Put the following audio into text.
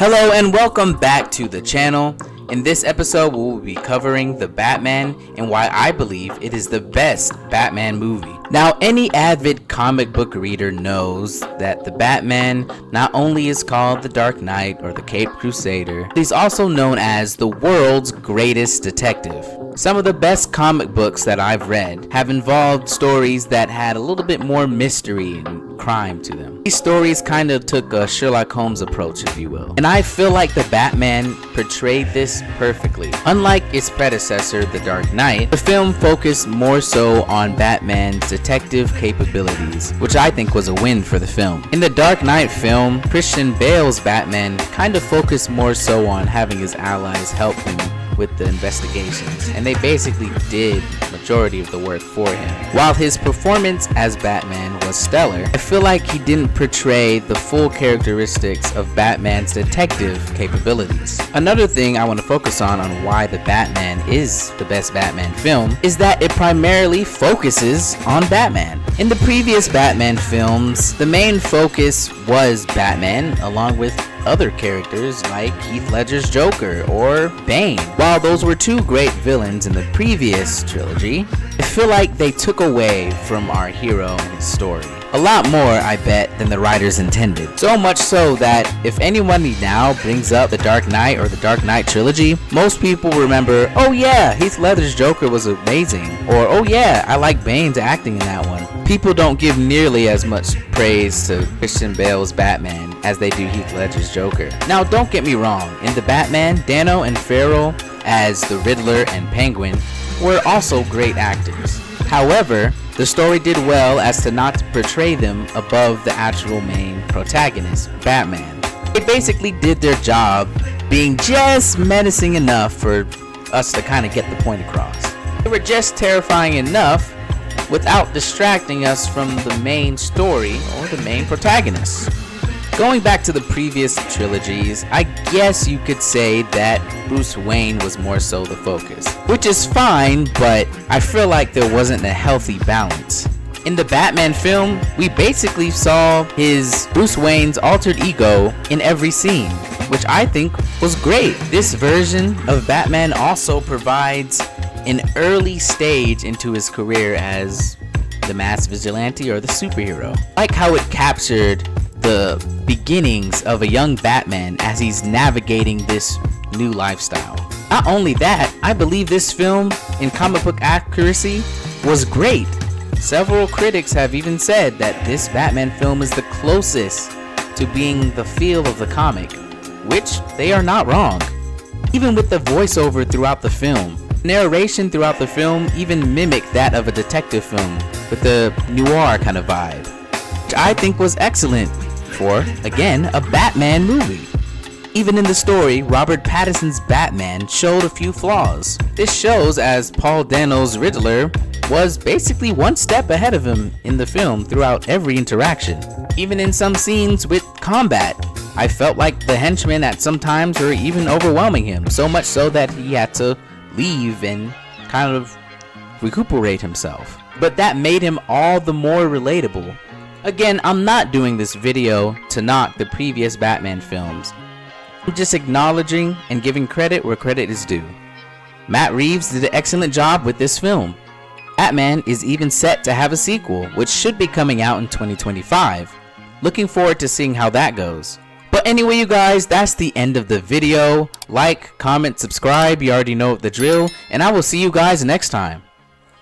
Hello and welcome back to the channel. In this episode we will be covering The Batman and why I believe it is the best Batman movie. Now, any avid comic book reader knows that the Batman not only is called the Dark Knight or the Caped Crusader, he's also known as the world's greatest detective. Some of the best comic books that I've read have involved stories that had a little bit more mystery and crime to them. These stories kind of took a Sherlock Holmes approach, if you will. And I feel like the Batman portrayed this perfectly. Unlike its predecessor, The Dark Knight, the film focused more so on Batman's detective capabilities, which I think was a win for the film. In the Dark Knight film, Christian Bale's Batman kind of focused more so on having his allies help him with the investigations, and they basically did majority of the work for him. While his performance as Batman was stellar, I feel like he didn't portray the full characteristics of Batman's detective capabilities. Another thing I want to focus on why The Batman is the best Batman film is that it primarily focuses on Batman. In the previous Batman films, the main focus was Batman along with other characters like Heath Ledger's Joker or Bane. While those were two great villains in the previous trilogy, I feel like they took away from our hero and his story. A lot more, I bet, than the writers intended. So much so that if anyone now brings up The Dark Knight or The Dark Knight trilogy, most people remember, oh yeah, Heath Ledger's Joker was amazing, or oh yeah, I like Bane's acting in that one. People don't give nearly as much praise to Christian Bale's Batman as they do Heath Ledger's Joker. Now, don't get me wrong, in The Batman, Dano and Farrell as the Riddler and Penguin were also great actors. However, the story did well as to not portray them above the actual main protagonist, Batman. They basically did their job being just menacing enough for us to kind of get the point across. They were just terrifying enough without distracting us from the main story or the main protagonist. Going back to the previous trilogies, I guess you could say that Bruce Wayne was more so the focus, which is fine, but I feel like there wasn't a healthy balance. In the Batman film, we basically saw his Bruce Wayne's altered ego in every scene, which I think was great. This version of Batman also provides an early stage into his career as the masked vigilante or the superhero. I like how it captured the beginnings of a young Batman as he's navigating this new lifestyle. Not only that, I believe this film in comic book accuracy was great. Several critics have even said that this Batman film is the closest to being the feel of the comic, which they are not wrong. Even with the voiceover throughout the film, narration throughout the film even mimicked that of a detective film with the noir kind of vibe, which I think was excellent for, again, a Batman movie. Even in the story, Robert Pattinson's Batman showed a few flaws. This shows as Paul Dano's Riddler was basically one step ahead of him in the film throughout every interaction. Even in some scenes with combat, I felt like the henchmen at some times were even overwhelming him, so much so that he had to leave and kind of recuperate himself. But that made him all the more relatable. Again, I'm not doing this video to knock the previous Batman films. I'm just acknowledging and giving credit where credit is due. Matt Reeves did an excellent job with this film. Batman is even set to have a sequel, which should be coming out in 2025. Looking forward to seeing how that goes. But anyway, you guys, that's the end of the video. Like, comment, subscribe, you already know the drill, and I will see you guys next time.